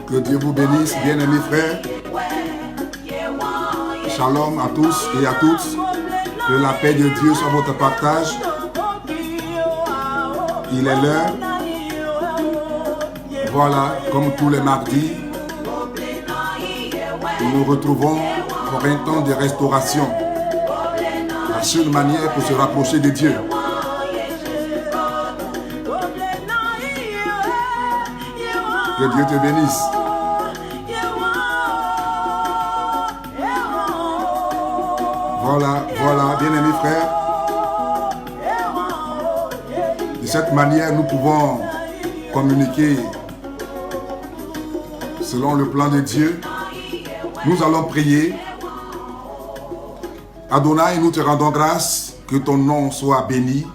Que Dieu vous bénisse, bien-aimés frères. Shalom à tous et à toutes. Que la paix de Dieu soit votre partage. Il est l'heure. Voilà, comme tous les mardis, nous nous retrouvons pour un temps de restauration. La seule manière pour se rapprocher de Dieu. Que Dieu te bénisse. Voilà, bien-aimés frères. De cette manière, nous pouvons communiquer selon le plan de Dieu. Nous allons prier. Adonai, nous te rendons grâce, que ton nom soit béni.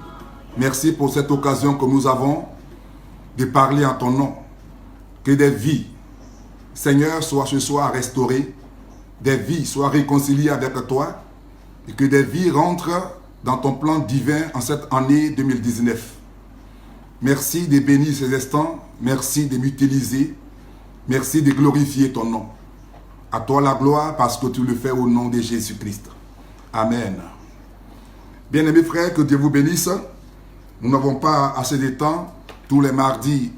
Merci pour cette occasion que nous avons de parler en ton nom. Que des vies, Seigneur, soient ce soir restaurées, des vies soient réconciliées avec toi, et que des vies rentrent dans ton plan divin en cette année 2019. Merci de bénir ces instants, merci de m'utiliser, merci de glorifier ton nom. À toi la gloire parce que tu le fais au nom de Jésus-Christ. Amen. Bien-aimés frères, que Dieu vous bénisse. Nous n'avons pas assez de temps. Tous les mardis,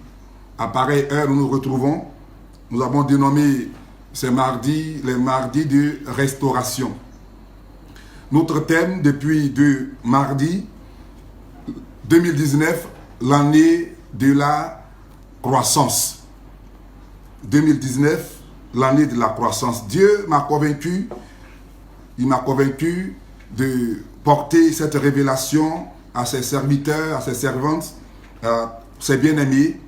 à pareille heure, nous nous retrouvons. Nous avons dénommé ces mardis les mardis de restauration. Notre thème depuis de mardi 2019, l'année de la croissance. 2019, l'année de la croissance. Dieu m'a convaincu, il m'a convaincu de porter cette révélation à ses serviteurs, à ses servantes, à ses bien-aimés.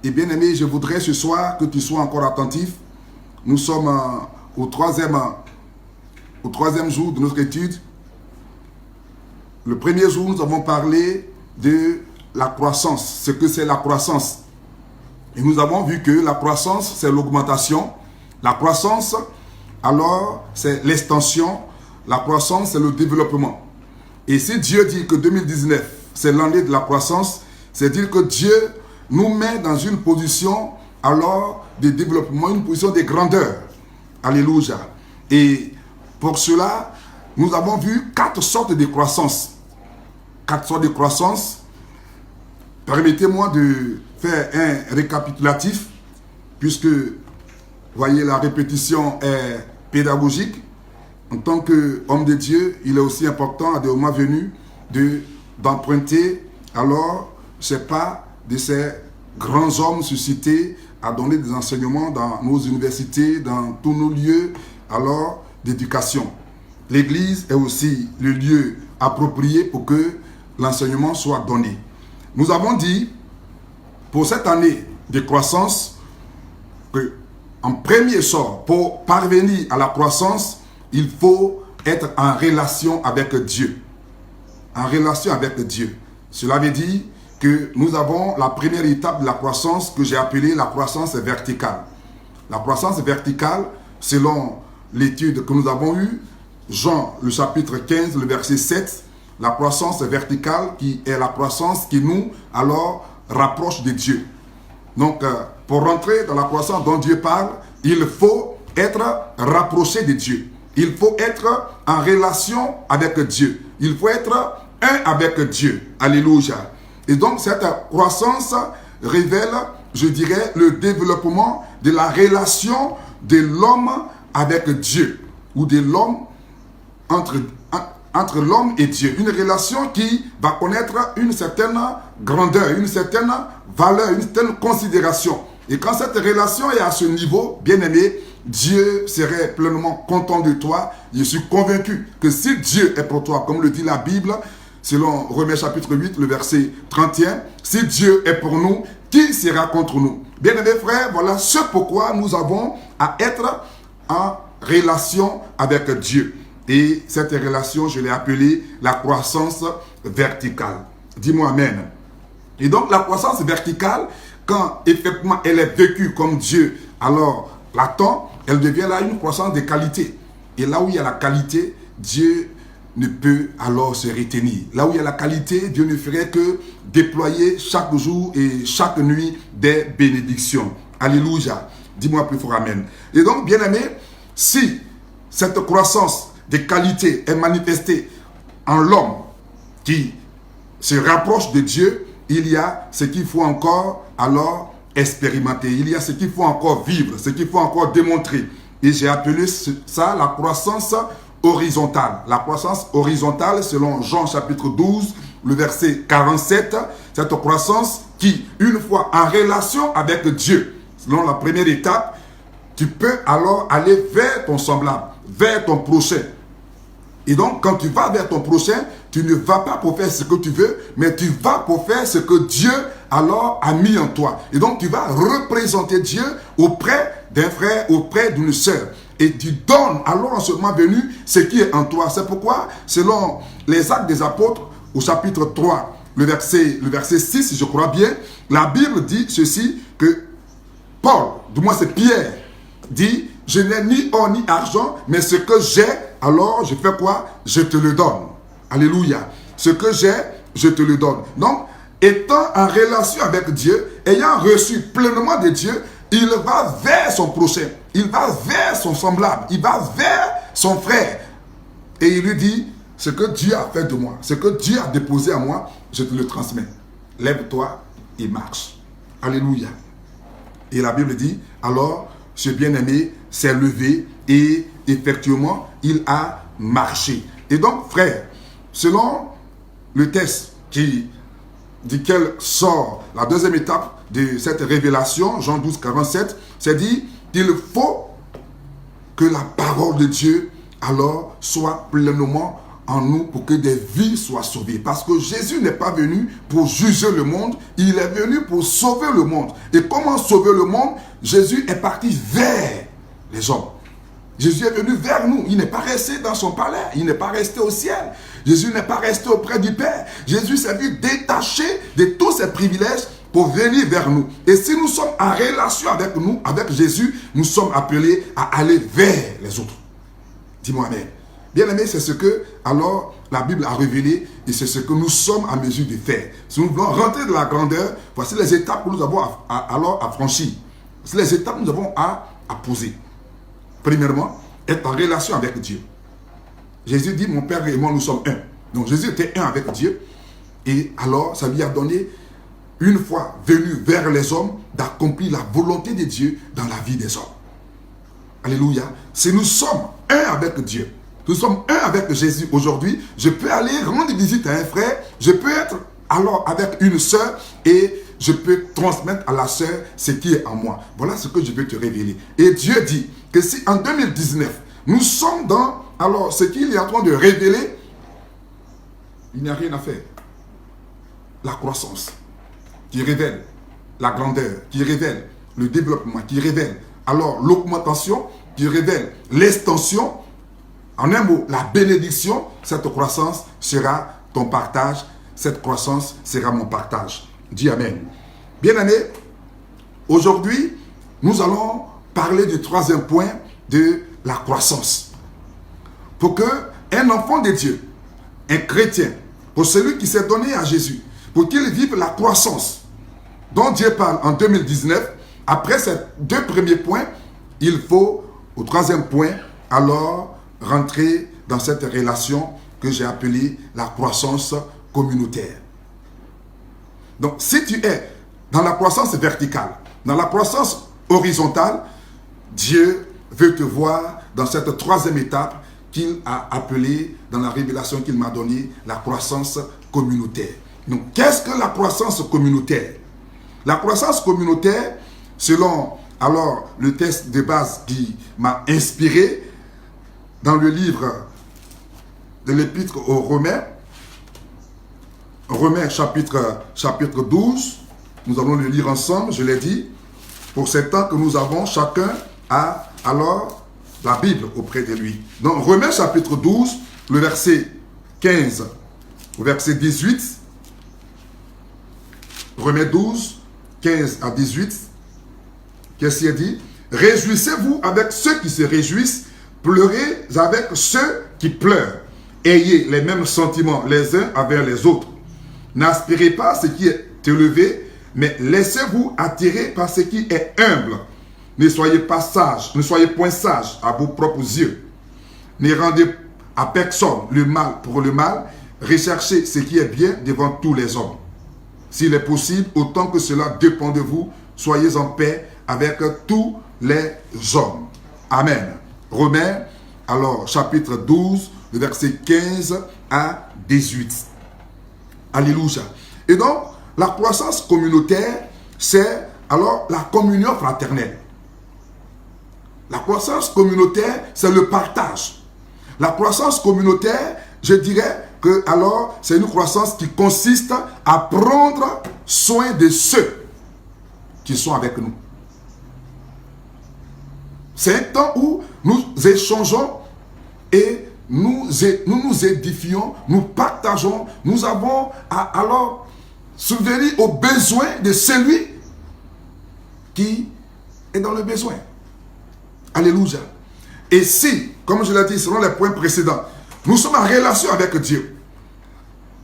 Et bien-aimé, je voudrais ce soir que tu sois encore attentif. Nous sommes au troisième jour de notre étude. Le premier jour, nous avons parlé de la croissance, ce que c'est la croissance. Et nous avons vu que la croissance, c'est l'augmentation. La croissance, alors, c'est l'extension. La croissance, c'est le développement. Et si Dieu dit que 2019, c'est l'année de la croissance, c'est dire que Dieu nous met dans une position alors de développement, une position de grandeur. Alléluia. Et pour cela, nous avons vu 4 sortes de croissance. 4 sortes de croissance. Permettez-moi de faire un récapitulatif, puisque, voyez, la répétition est pédagogique. En tant qu'homme de Dieu, il est aussi important à des moments venus d'emprunter alors c'est pas de ces grands hommes suscités à donner des enseignements dans nos universités, dans tous nos lieux alors d'éducation. L'église est aussi le lieu approprié pour que l'enseignement soit donné. Nous avons dit, pour cette année de croissance, que en premier sort, pour parvenir à la croissance, il faut être en relation avec Dieu. En relation avec Dieu. Cela veut dire que nous avons la première étape de la croissance que j'ai appelée la croissance verticale. La croissance verticale, selon l'étude que nous avons eue, Jean, le chapitre 15, le verset 7, la croissance verticale qui est la croissance qui nous, alors, rapproche de Dieu. Donc, pour rentrer dans la croissance dont Dieu parle, il faut être rapproché de Dieu. Il faut être en relation avec Dieu. Il faut être un avec Dieu. Alléluia. Et donc, cette croissance révèle, je dirais, le développement de la relation de l'homme avec Dieu. Ou de l'homme entre l'homme et Dieu. Une relation qui va connaître une certaine grandeur, une certaine valeur, une certaine considération. Et quand cette relation est à ce niveau, bien aimé, Dieu serait pleinement content de toi. Je suis convaincu que si Dieu est pour toi, comme le dit la Bible, selon Romains chapitre 8, le verset 31, si Dieu est pour nous, qui sera contre nous? Bien aimés frères, voilà ce pourquoi nous avons à être en relation avec Dieu. Et cette relation, je l'ai appelée la croissance verticale. Dis-moi Amen. Et donc la croissance verticale, quand effectivement elle est vécue comme Dieu, alors l'attend, elle devient là une croissance de qualité. Et là où il y a la qualité, Dieu ne peut alors se retenir. Là où il y a la qualité, Dieu ne ferait que déployer chaque jour et chaque nuit des bénédictions. Alléluia. Dis-moi plus fort amen. Et donc, bien-aimé, si cette croissance des qualités est manifestée en l'homme qui se rapproche de Dieu, il y a ce qu'il faut encore alors expérimenter. Il y a ce qu'il faut encore vivre, ce qu'il faut encore démontrer. Et j'ai appelé ça la croissance horizontale. La croissance horizontale, selon Jean chapitre 12, le verset 47, cette croissance qui, une fois en relation avec Dieu, selon la première étape, tu peux alors aller vers ton semblable, vers ton prochain. Et donc, quand tu vas vers ton prochain, tu ne vas pas pour faire ce que tu veux, mais tu vas pour faire ce que Dieu alors a mis en toi. Et donc, tu vas représenter Dieu auprès d'un frère, auprès d'une sœur. Et tu donnes alors en ce moment venu ce qui est en toi. C'est pourquoi, selon les Actes des Apôtres, au chapitre 3, le verset 6, je crois bien, la Bible dit ceci, que Paul, du moins c'est Pierre, dit, je n'ai ni or ni argent, mais ce que j'ai, alors je fais quoi? Je te le donne. Alléluia. Ce que j'ai, je te le donne. Donc, étant en relation avec Dieu, ayant reçu pleinement de Dieu, il va vers son prochain, il va vers son semblable, il va vers son frère. Et il lui dit, ce que Dieu a fait de moi, ce que Dieu a déposé à moi, je te le transmets. Lève-toi et marche. Alléluia. Et la Bible dit, alors, ce bien-aimé s'est levé et effectivement, il a marché. Et donc, frère, selon le texte duquel sort la deuxième étape de cette révélation, Jean 12, 47, c'est dit qu'il faut que la parole de Dieu alors soit pleinement en nous pour que des vies soient sauvées. Parce que Jésus n'est pas venu pour juger le monde, il est venu pour sauver le monde. Et comment sauver le monde? Jésus est parti vers les hommes. Jésus est venu vers nous. Il n'est pas resté dans son palais. Il n'est pas resté au ciel. Jésus n'est pas resté auprès du Père. Jésus s'est vu détaché de tous ses privilèges pour venir vers nous. Et si nous sommes en relation avec nous, avec Jésus, nous sommes appelés à aller vers les autres. Dis-moi amen. Bien aimé, c'est ce que alors la Bible a révélé et c'est ce que nous sommes en mesure de faire. Si nous voulons rentrer de la grandeur, voici les étapes que nous avons alors à franchir. C'est les étapes que nous avons à poser. Premièrement, être en relation avec Dieu. Jésus dit, mon Père et moi, nous sommes un. Donc Jésus était un avec Dieu. Et alors, ça lui a donné, une fois venu vers les hommes, d'accomplir la volonté de Dieu dans la vie des hommes. Alléluia. Si nous sommes un avec Dieu, nous sommes un avec Jésus aujourd'hui, je peux aller rendre visite à un frère, je peux être alors avec une sœur et je peux transmettre à la sœur ce qui est en moi. Voilà ce que je veux te révéler. Et Dieu dit que si en 2019, nous sommes dans alors ce qu'il est en train de révéler, il n'y a rien à faire. La croissance qui révèle la grandeur, qui révèle le développement, qui révèle alors l'augmentation, qui révèle l'extension. En un mot, la bénédiction, cette croissance sera ton partage, cette croissance sera mon partage. Dis Amen. Bien-aimé, aujourd'hui, nous allons parler du troisième point de la croissance. Pour qu'un enfant de Dieu, un chrétien, pour celui qui s'est donné à Jésus, pour qu'il vive la croissance dont Dieu parle en 2019, après ces deux premiers points, il faut, au troisième point, alors rentrer dans cette relation que j'ai appelée la croissance communautaire. Donc, si tu es dans la croissance verticale, dans la croissance horizontale, Dieu veut te voir dans cette troisième étape qu'il a appelée, dans la révélation qu'il m'a donnée, la croissance communautaire. Donc, qu'est-ce que la croissance communautaire? La croissance communautaire, selon alors le texte de base qui m'a inspiré, dans le livre de l'Épître aux Romains, Romains chapitre 12, nous allons le lire ensemble, je l'ai dit, pour ces temps que nous avons, chacun a alors la Bible auprès de lui. Donc Romains chapitre 12, le verset 15 au verset 18, Romains 12, 15 à 18, qu'est-ce qu'il dit? Réjouissez-vous avec ceux qui se réjouissent, pleurez avec ceux qui pleurent. Ayez les mêmes sentiments les uns envers les autres. N'aspirez pas ce qui est élevé, mais laissez-vous attirer par ce qui est humble. Ne soyez pas sages, ne soyez point sages à vos propres yeux. Ne rendez à personne le mal pour le mal. Recherchez ce qui est bien devant tous les hommes. S'il est possible, autant que cela dépend de vous, soyez en paix avec tous les hommes. Amen. Romains, alors, chapitre 12, le verset 15 à 18. Alléluia. Et donc, la croissance communautaire, c'est alors la communion fraternelle. La croissance communautaire, c'est le partage. La croissance communautaire, je dirais que alors, c'est une croissance qui consiste à prendre soin de ceux qui sont avec nous. C'est un temps où nous échangeons et nous nous édifions, nous partageons, nous avons à alors subvenir aux besoins de celui qui est dans le besoin. Alléluia. Et si, comme je l'ai dit selon les points précédents, nous sommes en relation avec Dieu,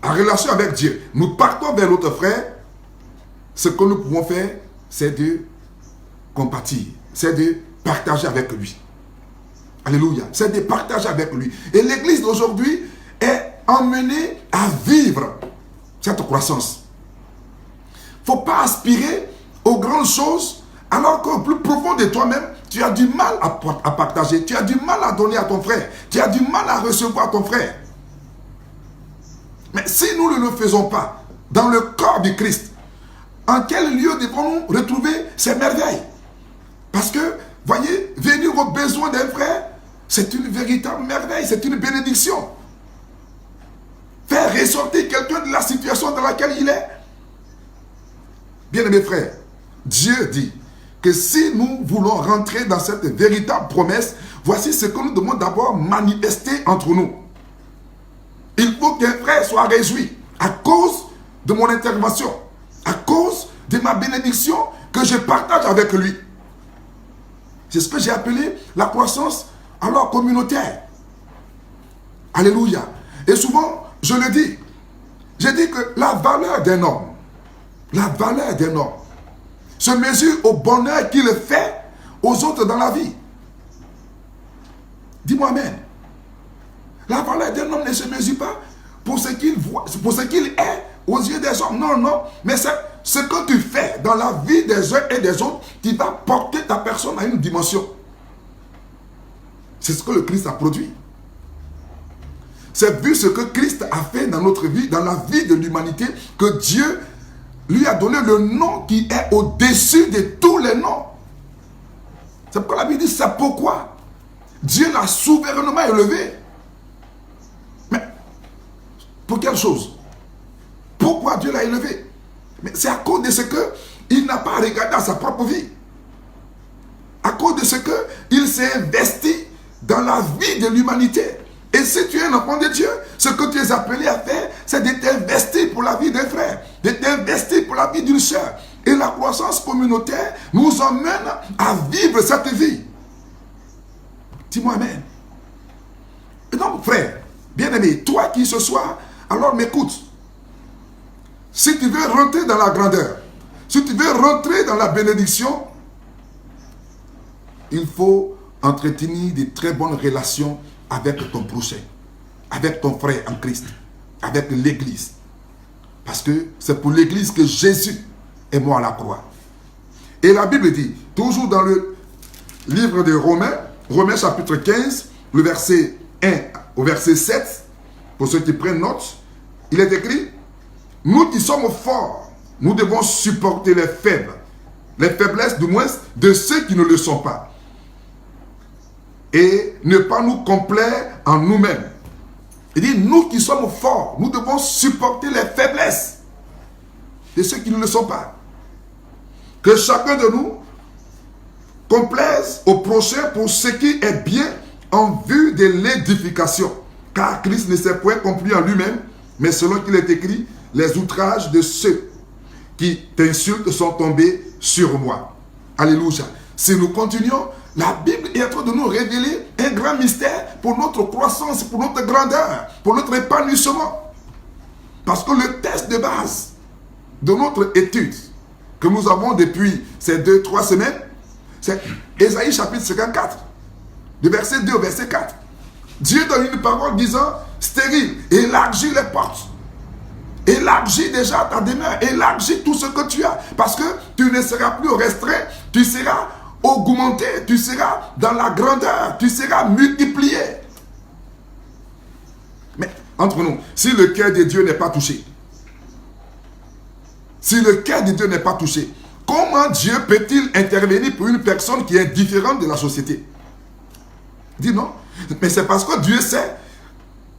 en relation avec Dieu, nous partons vers notre frère, ce que nous pouvons faire, c'est de compatir, c'est de partager avec lui. Alléluia. C'est de partager avec lui. Et l'église d'aujourd'hui est emmenée à vivre cette croissance. Il ne faut pas aspirer aux grandes choses alors qu'au plus profond de toi-même, tu as du mal à partager, tu as du mal à donner à ton frère, tu as du mal à recevoir ton frère. Mais si nous ne le faisons pas dans le corps du Christ, en quel lieu devons-nous retrouver ces merveilles? Parce que, voyez, venir aux besoins d'un frère, c'est une véritable merveille, c'est une bénédiction. Faire ressortir quelqu'un de la situation dans laquelle il est. Bien-aimés frères, Dieu dit que si nous voulons rentrer dans cette véritable promesse, voici ce que nous devons d'abord manifester entre nous. Il faut qu'un frère soit réjoui à cause de mon intervention, à cause de ma bénédiction que je partage avec lui. C'est ce que j'ai appelé la croissance alors communautaire. Alléluia. Et souvent, je le dis, je dis que la valeur d'un homme se mesure au bonheur qu'il fait aux autres dans la vie. Dis-moi amen. La valeur d'un homme ne se mesure pas pour ce qu'il voit, pour ce qu'il est aux yeux des hommes. Non, non. Mais c'est ce que tu fais dans la vie des uns et des autres qui va porter ta personne à une dimension. C'est ce que le Christ a produit. C'est vu ce que Christ a fait dans notre vie, dans la vie de l'humanité, que Dieu lui a donné le nom qui est au-dessus de tous les noms. C'est pourquoi la Bible dit, c'est pourquoi Dieu l'a souverainement élevé. Mais pour quelle chose? Pourquoi Dieu l'a élevé? Mais c'est à cause de ce qu'il n'a pas regardé à sa propre vie. À cause de ce qu'il s'est investi dans la vie de l'humanité. Et si tu es un enfant de Dieu, ce que tu es appelé à faire, c'est de t'investir pour la vie d'un frère, de t'investir pour la vie d'une sœur. Et la croissance communautaire nous emmène à vivre cette vie. Dis-moi amen. Et donc, frère, bien-aimé, toi qui ce soir, alors m'écoute. Si tu veux rentrer dans la grandeur, si tu veux rentrer dans la bénédiction, il faut entretenir de très bonnes relations avec ton prochain, avec ton frère en Christ, avec l'église. Parce que c'est pour l'église que Jésus est mort à la croix. Et la Bible dit, toujours dans le livre de Romains, Romains chapitre 15, le verset 1 au verset 7, pour ceux qui prennent note, il est écrit, nous qui sommes forts, nous devons supporter les faibles, les faiblesses du moins de ceux qui ne le sont pas. Et ne pas nous complaire en nous-mêmes. Il dit, nous qui sommes forts, nous devons supporter les faiblesses de ceux qui ne le sont pas. Que chacun de nous complaise au prochain pour ce qui est bien en vue de l'édification. Car Christ ne s'est point compris en lui-même, mais selon qu'il est écrit, les outrages de ceux qui t'insultent sont tombés sur moi. Alléluia. Si nous continuons, la Bible est en train de nous révéler un grand mystère pour notre croissance, pour notre grandeur, pour notre épanouissement. Parce que le test de base de notre étude, que nous avons depuis ces 2-3 semaines, c'est Ésaïe chapitre 54, du verset 2 au verset 4. Dieu donne une parole disant, stérile, élargis les portes. Élargis déjà ta demeure, élargis tout ce que tu as. Parce que tu ne seras plus restreint, tu seras augmenté, tu seras dans la grandeur, tu seras multiplié. Mais entre nous, si le cœur de Dieu n'est pas touché, si le cœur de Dieu n'est pas touché, comment Dieu peut-il intervenir pour une personne qui est différente de la société? Dis non. Mais c'est parce que Dieu sait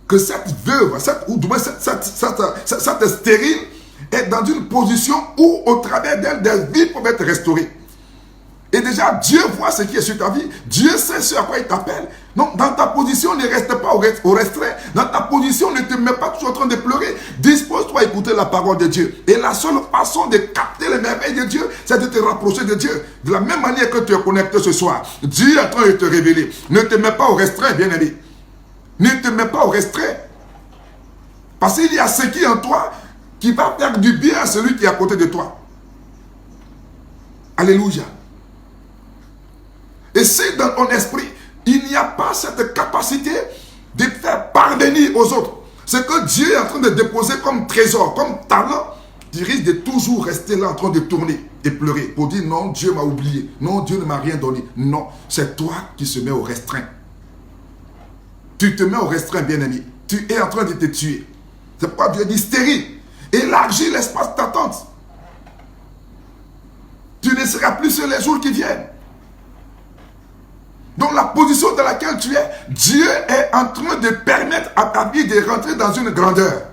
que cette veuve, cette stérile est dans une position où au travers d'elle, des vies peuvent être restaurées. Et déjà, Dieu voit ce qui est sur ta vie. Dieu sait ce à quoi il t'appelle. Donc, dans ta position, ne reste pas au restreint. Dans ta position, ne te mets pas toujours en train de pleurer. Dispose-toi à écouter la parole de Dieu. Et la seule façon de capter les merveilles de Dieu, c'est de te rapprocher de Dieu. De la même manière que tu es connecté ce soir, Dieu est en train de te révéler. Ne te mets pas au restreint, bien-aimé. Ne te mets pas au restreint. Parce qu'il y a ce qui est en toi qui va faire du bien à celui qui est à côté de toi. Alléluia. Et si dans ton esprit, il n'y a pas cette capacité de faire parvenir aux autres ce que Dieu est en train de déposer comme trésor, comme talent, tu risques de toujours rester là en train de tourner et pleurer pour dire non, Dieu m'a oublié, non, Dieu ne m'a rien donné. Non, c'est toi qui se mets au restreint. Tu te mets au restreint, bien-aimé. Tu es en train de te tuer. C'est pourquoi Dieu dit stérile. Élargis l'espace d'attente. Tu ne seras plus sur les jours qui viennent. Donc la position dans laquelle tu es, Dieu est en train de permettre à ta vie de rentrer dans une grandeur.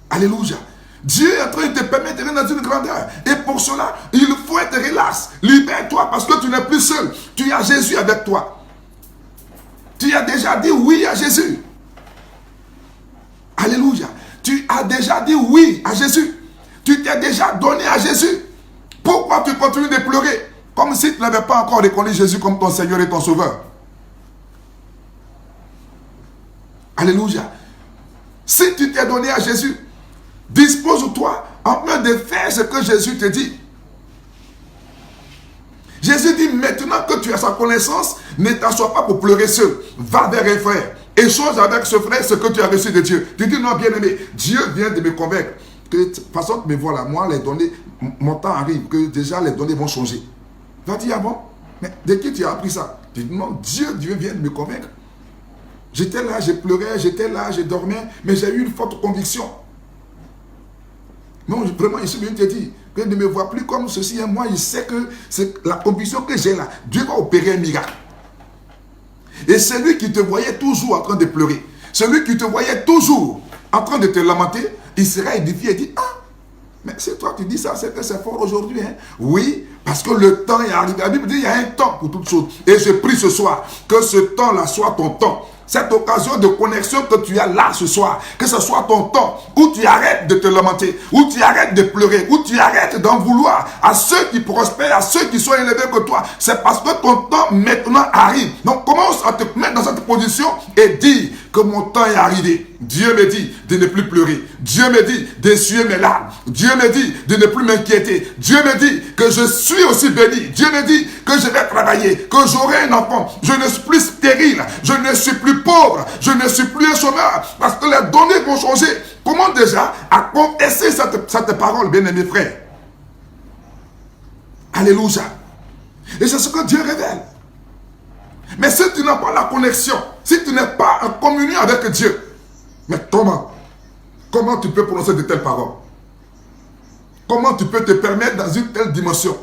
Alléluia. Dieu est en train de te permettre de rentrer dans une grandeur. Et pour cela, il faut être relax. Libère-toi parce que tu n'es plus seul. Tu as Jésus avec toi. Tu as déjà dit oui à Jésus. Alléluia. Tu as déjà dit oui à Jésus. Tu t'es déjà donné à Jésus. Pourquoi tu continues de pleurer? Comme si tu n'avais pas encore reconnu Jésus comme ton Seigneur et ton Sauveur. Alléluia. Si tu t'es donné à Jésus, dispose-toi afin de faire ce que Jésus te dit. Jésus dit, maintenant que tu as sa connaissance, ne t'assois pas pour pleurer seul. Va vers un frère. Échange avec ce frère ce que tu as reçu de Dieu. Tu dis, non, bien-aimé, Dieu vient de me convaincre que de toute façon, mais voilà, moi, les données, mon temps arrive, que déjà les données vont changer. Va dire, ah bon, mais de qui tu as appris ça? Tu dis, non, Dieu vient de me convaincre. J'étais là, je pleurais, j'étais là, je dormais, mais j'ai eu une forte conviction. Non, vraiment, je suis venu te dire que ne me vois plus comme ceci. Et moi, je sais que c'est la conviction que j'ai là. Dieu va opérer un miracle. Et celui qui te voyait toujours en train de pleurer, celui qui te voyait toujours en train de te lamenter, il sera édifié et dit, ah, mais c'est toi qui dis ça, c'est que c'est fort aujourd'hui. Hein? Oui, parce que le temps est arrivé. La Bible dit, il y a un temps pour toutes choses. Et je prie ce soir que ce temps-là soit ton temps. Cette occasion de connexion que tu as là ce soir, que ce soit ton temps où tu arrêtes de te lamenter, où tu arrêtes de pleurer, où tu arrêtes d'en vouloir à ceux qui prospèrent, à ceux qui sont élevés que toi. C'est parce que ton temps maintenant arrive. Donc commence à te mettre dans cette position et dis que mon temps est arrivé. Dieu me dit de ne plus pleurer. Dieu me dit d'essuyer mes larmes. Dieu me dit de ne plus m'inquiéter. Dieu me dit que je suis aussi béni. Dieu me dit que je vais travailler, que j'aurai un enfant. Je ne suis plus stérile. Je ne suis plus pauvre. Je ne suis plus un chômeur. Parce que les données vont changer. Comment déjà à confesser cette parole, bien-aimé frère? Alléluia. Et c'est ce que Dieu révèle. Mais si tu n'as pas la connexion, si tu n'es pas en communion avec Dieu, mais comment tu peux prononcer de telles paroles? Comment tu peux te permettre dans une telle dimension?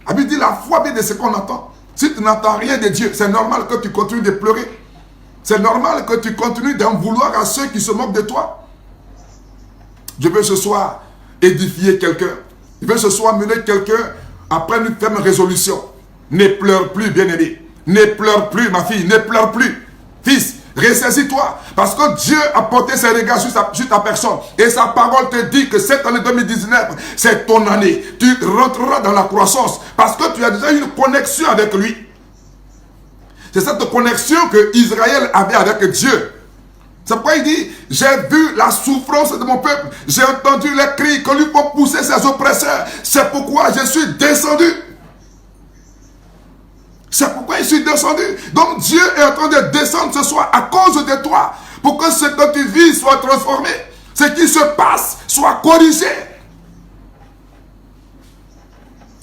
La Bible dit la foi vient de ce qu'on entend. Si tu n'entends rien de Dieu, c'est normal que tu continues de pleurer. C'est normal que tu continues d'en vouloir à ceux qui se moquent de toi. Je veux ce soir édifier quelqu'un. Je veux ce soir mener quelqu'un à prendre une ferme résolution. Ne pleure plus, bien-aimé. Ne pleure plus, ma fille. Ne pleure plus. Fils, ressaisis-toi. Parce que Dieu a porté ses regards sur ta personne. Et sa parole te dit que cette année 2019, c'est ton année. Tu rentreras dans la croissance. Parce que tu as déjà une connexion avec lui. C'est cette connexion que Israël avait avec Dieu. C'est pourquoi il dit, j'ai vu la souffrance de mon peuple, j'ai entendu les cris que lui font pousser ses oppresseurs. C'est pourquoi je suis descendu. C'est pourquoi je suis descendu. Donc Dieu est en train de descendre ce soir à cause de toi, pour que ce que tu vis soit transformé, ce qui se passe soit corrigé.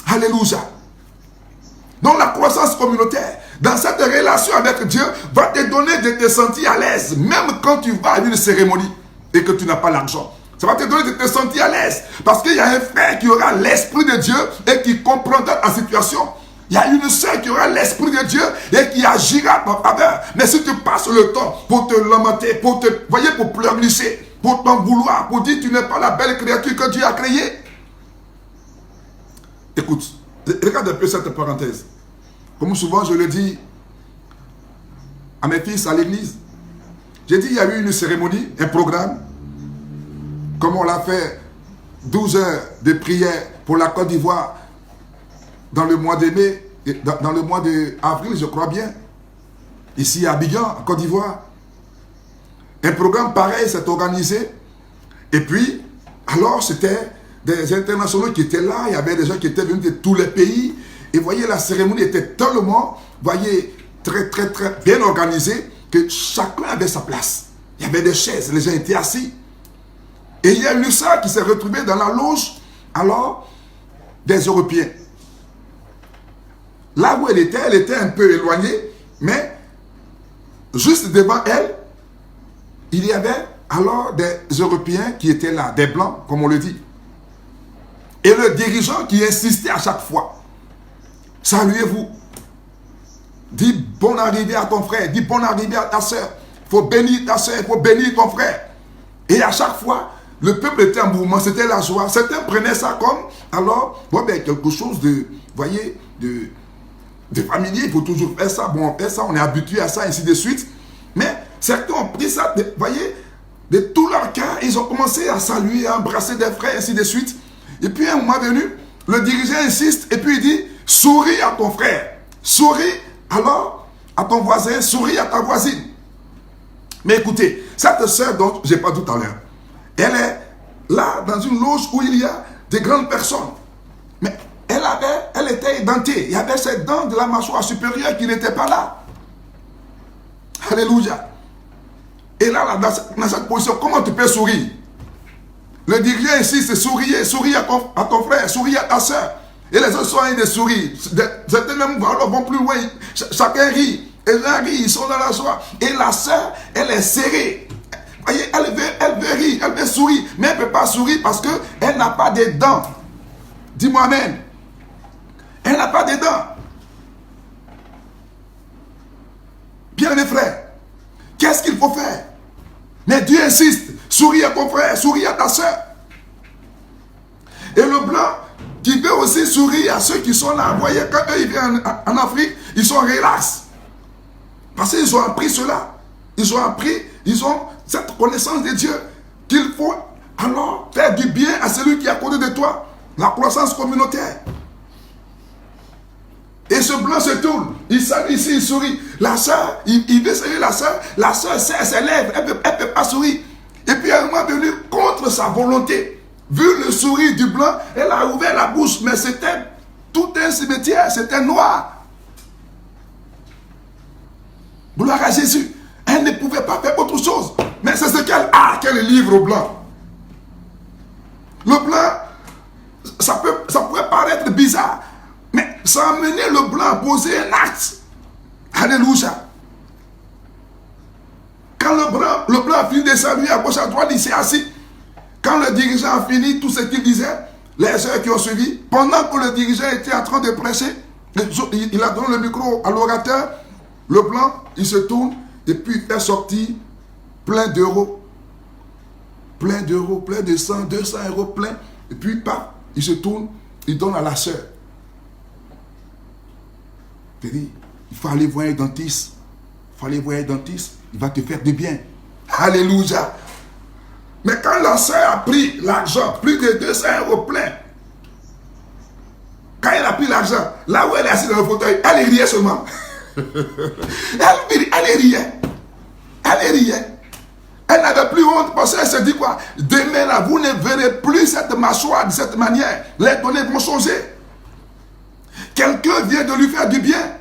Alléluia. Donc la croissance communautaire, dans cette relation avec Dieu, va te donner de te sentir à l'aise, même quand tu vas à une cérémonie et que tu n'as pas l'argent. Ça va te donner de te sentir à l'aise, parce qu'il y a un frère qui aura l'esprit de Dieu et qui comprendra ta situation. Il y a une sœur qui aura l'esprit de Dieu et qui agira en faveur. Mais si tu passes le temps pour te lamenter, pour pleurnicher, pour t'en vouloir, pour dire que tu n'es pas la belle créature que Dieu a créée. Écoute, regarde un peu cette parenthèse. Comme souvent je le dis à mes fils à l'église, j'ai dit il y a eu une cérémonie, un programme, comme on l'a fait, 12 heures de prière pour la Côte d'Ivoire dans le mois de mai, dans le mois d'avril, je crois bien, ici à Abidjan, en Côte d'Ivoire. Un programme pareil s'est organisé, et puis, alors c'était des internationaux qui étaient là, il y avait des gens qui étaient venus de tous les pays, et voyez, la cérémonie était tellement, voyez, très bien organisée, que chacun avait sa place. Il y avait des chaises, les gens étaient assis. Et il y a une sœur qui s'est retrouvée dans la loge, alors, des Européens. Là où elle était un peu éloignée, mais juste devant elle, il y avait alors des Européens qui étaient là, des Blancs, comme on le dit. Et le dirigeant qui insistait à chaque fois, saluez-vous, dis bonne arrivée à ton frère, dis bonne arrivée à ta soeur, il faut bénir ta soeur, il faut bénir ton frère. Et à chaque fois, le peuple était en mouvement, c'était la joie. Certains prenaient ça comme, alors, quelque chose de, voyez, de familier, il faut toujours faire ça, bon, on fait ça, on est habitué à ça, ainsi de suite. Mais certains ont pris ça, voyez, de tout leur cœur, ils ont commencé à saluer, à embrasser des frères, ainsi de suite. Et puis, à un moment venu, le dirigeant insiste, et puis il dit, souris à ton frère, souris alors à ton voisin, souris à ta voisine. Mais écoutez, cette sœur dont je n'ai pas dit tout à l'heure, elle est là, dans une loge où il y a des grandes personnes. Mais elle était édentée. Il y avait cette dent de la mâchoire supérieure qui n'était pas là. Alléluia. Et là, dans cette position, comment tu peux sourire? Le dirigeant insiste, souris à ton frère, souris à ta soeur. Et les autres sont en train de sourire. Certains même vont plus loin. Chacun rit. Et les gens rient, ils sont dans la joie. Et la soeur, elle est serrée. Voyez, elle veut rire, elle veut sourire. Mais elle ne peut pas sourire parce qu'elle n'a pas de dents. Dis-moi amen. Elle n'a pas de dents. Bien les frères, qu'est-ce qu'il faut faire? Mais Dieu insiste, souris à ton frère, souris à ta soeur. Et le blanc qui veut aussi sourire à ceux qui sont là, vous voyez, quand eux ils viennent en Afrique, ils sont relax. Parce qu'ils ont appris cela. Ils ont appris, ils ont cette connaissance de Dieu qu'il faut alors faire du bien à celui qui est à côté de toi. La croissance communautaire. Et ce blanc se tourne. Il salue ici, il sourit. La soeur, il veut saluer la soeur serre ses lèvres. Elle ne peut pas sourire. Et puis à un moment venu, contre sa volonté, vu le sourire du blanc, elle a ouvert la bouche. Mais c'était tout un cimetière, c'était noir. Gloire à Jésus. Elle ne pouvait pas faire autre chose. Mais c'est ce qu'elle a, qu'elle livre au blanc. Le blanc, ça pourrait paraître bizarre, mais ça a amené le blanc à poser un acte. Alléluia. Quand le blanc a fini de saluer à gauche à droite, il s'est assis. Quand le dirigeant a fini tout ce qu'il disait, les heures qui ont suivi, pendant que le dirigeant était en train de prêcher, il a donné le micro à l'orateur, le blanc, il se tourne et puis il fait sortir plein d'euros. Plein d'euros, plein de 100, 200 euros, plein. Et puis, paf, il se tourne, il donne à la sœur. Il dit, il faut aller voir un dentiste. Il faut aller voir un dentiste, il va te faire du bien. Alléluia. Mais quand la sœur a pris l'argent, plus de 200 euros plein, quand elle a pris l'argent, là où elle est assise dans le fauteuil, elle riait seulement. Elle riait. Elle riait. verset se dit quoi? Demain là, vous ne verrez plus cette mâchoire de cette manière. Les données vont changer. Quelqu'un vient de lui faire du bien.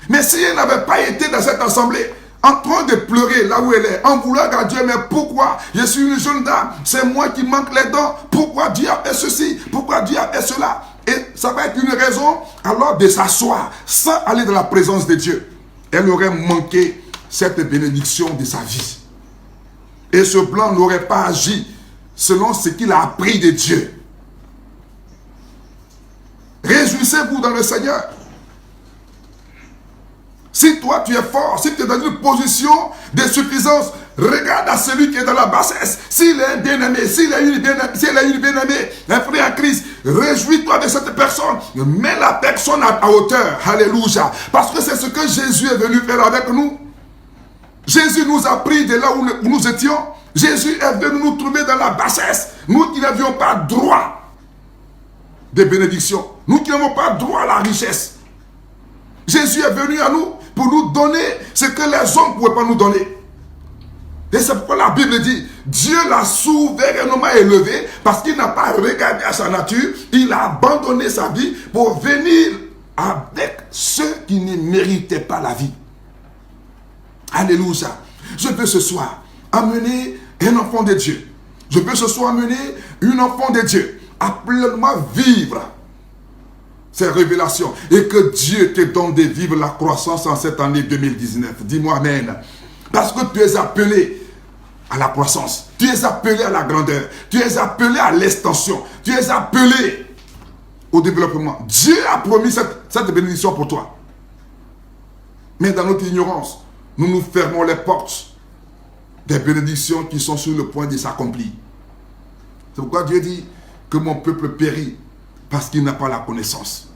Mais si elle n'avait pas été dans cette assemblée, en train de pleurer là où elle est, en voulant à Dieu, mais pourquoi? Je suis une jeune dame, c'est moi qui manque les dents. Pourquoi Dieu a fait ceci? Pourquoi Dieu a fait cela? Et ça va être une raison alors de s'asseoir sans aller dans la présence de Dieu. Elle aurait manqué cette bénédiction de sa vie. Et ce blanc n'aurait pas agi selon ce qu'il a appris de Dieu. Réjouissez-vous dans le Seigneur. Si toi tu es fort, si tu es dans une position de suffisance, regarde à celui qui est dans la bassesse. S'il est un bien-aimé, s'il a une bien-aimée, un frère en Christ, réjouis-toi de cette personne. Mets la personne à hauteur. Alléluia. Parce que c'est ce que Jésus est venu faire avec nous. Jésus nous a pris de là où nous étions. Jésus est venu nous trouver dans la bassesse. Nous qui n'avions pas droit de bénédiction. Nous qui n'avons pas droit à la richesse. Jésus est venu à nous pour nous donner ce que les hommes ne pouvaient pas nous donner. Et c'est pourquoi la Bible dit, Dieu l'a souverainement élevé parce qu'il n'a pas regardé à sa nature, il a abandonné sa vie pour venir avec ceux qui ne méritaient pas la vie. Alléluia. Je peux ce soir amener un enfant de Dieu. Je peux ce soir amener une enfant de Dieu à pleinement vivre ces révélations et que Dieu te donne de vivre la croissance en cette année 2019. Dis-moi amen. Parce que tu es appelé à la croissance, tu es appelé à la grandeur, tu es appelé à l'extension, tu es appelé au développement. Dieu a promis cette bénédiction pour toi. Mais dans notre ignorance, nous nous fermons les portes des bénédictions qui sont sur le point de s'accomplir. C'est pourquoi Dieu dit que mon peuple périt parce qu'il n'a pas la connaissance.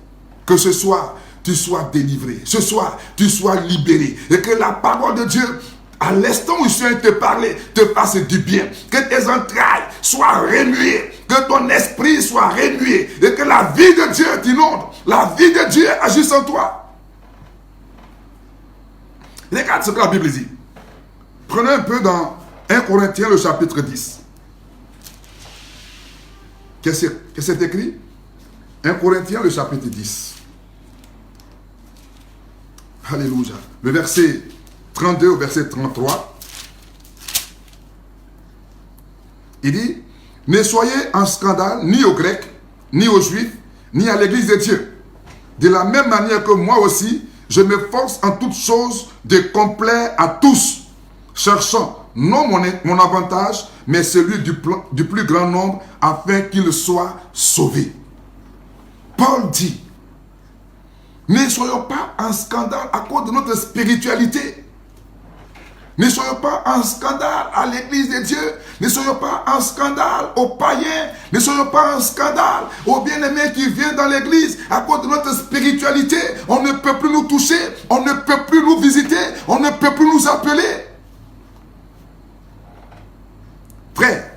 Que ce soir, tu sois délivré. Ce soir, tu sois libéré. Et que la parole de Dieu, à l'instant où je suis en train de te parler, te fasse du bien. Que tes entrailles soient remuées. Que ton esprit soit remué. Et que la vie de Dieu t'inonde. La vie de Dieu agisse en toi. Regarde ce que la Bible dit. Prenez un peu dans 1 Corinthiens, le chapitre 10. Qu'est-ce que c'est écrit? 1 Corinthiens, le chapitre 10. Alléluia. Le verset 32 au verset 33. Il dit, ne soyez en scandale ni aux Grecs, ni aux Juifs, ni à l'église de Dieu. De la même manière que moi aussi, je m'efforce en toutes choses de complaire à tous, cherchant non mon avantage, mais celui du plus grand nombre, afin qu'ils soient sauvés. Paul dit, ne soyons pas en scandale à cause de notre spiritualité. Ne soyons pas en scandale à l'église de Dieu. Ne soyons pas en scandale aux païens. Ne soyons pas en scandale aux bien-aimés qui viennent dans l'église à cause de notre spiritualité. On ne peut plus nous toucher. On ne peut plus nous visiter. On ne peut plus nous appeler. Frère,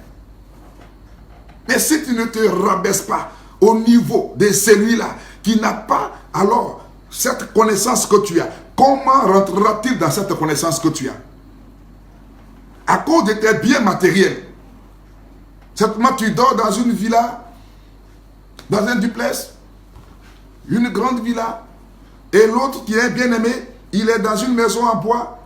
mais si tu ne te rabaisses pas au niveau de celui-là qui n'a pas alors cette connaissance que tu as, comment rentrera-t-il dans cette connaissance que tu as? À cause de tes biens matériels. Certainement tu dors dans une villa, dans un duplex, une grande villa, et l'autre qui est bien aimé, il est dans une maison en bois,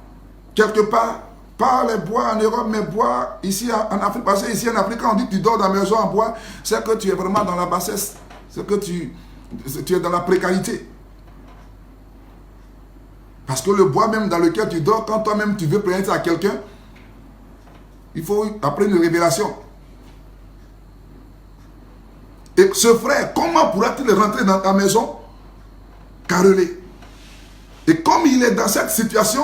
quelque part. Pas les bois en Europe, mais bois ici en Afrique. Parce que ici en Afrique, quand on dit que tu dors dans la maison en bois, c'est que tu es vraiment dans la bassesse. C'est que tu es dans la précarité. Parce que le bois même dans lequel tu dors, quand toi-même tu veux prêter à quelqu'un, il faut après une révélation. Et ce frère, comment pourra-t-il rentrer dans ta maison carrelé? Et comme il est dans cette situation,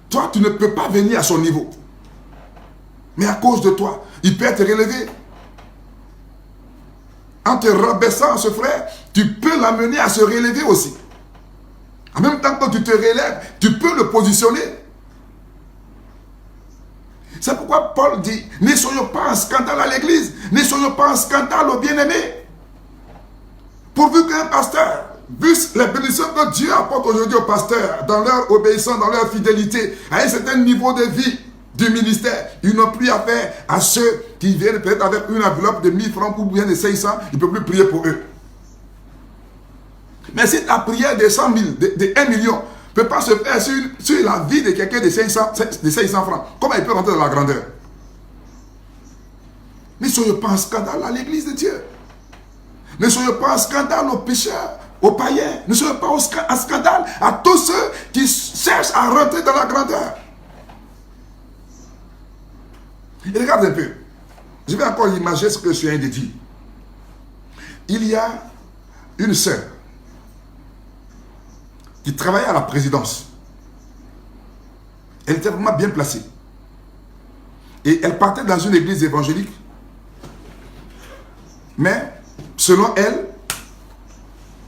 toi, tu ne peux pas venir à son niveau. Mais à cause de toi, il peut être relevé. En te rabaissant ce frère, tu peux l'amener à se relever aussi. En même temps que tu te relèves, tu peux le positionner. C'est pourquoi Paul dit, ne soyons pas en scandale à l'église, ne soyons pas en scandale aux bien-aimés. Pourvu qu'un pasteur, vu les bénédictions que Dieu apporte aujourd'hui aux pasteurs, dans leur obéissance, dans leur fidélité, à un certain niveau de vie, du ministère. Ils n'ont plus affaire à ceux qui viennent peut-être avec une enveloppe de 1000 francs ou bien de 500. Ils ne peuvent plus prier pour eux. Mais si la prière de 100 000, de 1 million, ne peut pas se faire sur la vie de quelqu'un de 500 francs, comment il peut rentrer dans la grandeur? Ne soyez pas un scandale à l'église de Dieu. Ne soyez pas un scandale aux pécheurs, aux païens. Ne soyez pas un scandale à tous ceux qui cherchent à rentrer dans la grandeur. Et regarde un peu. Je vais encore imaginer ce que je viens de dire. Il y a une sœur qui travaillait à la présidence. Elle était vraiment bien placée. Et elle partait dans une église évangélique. Mais, selon elle,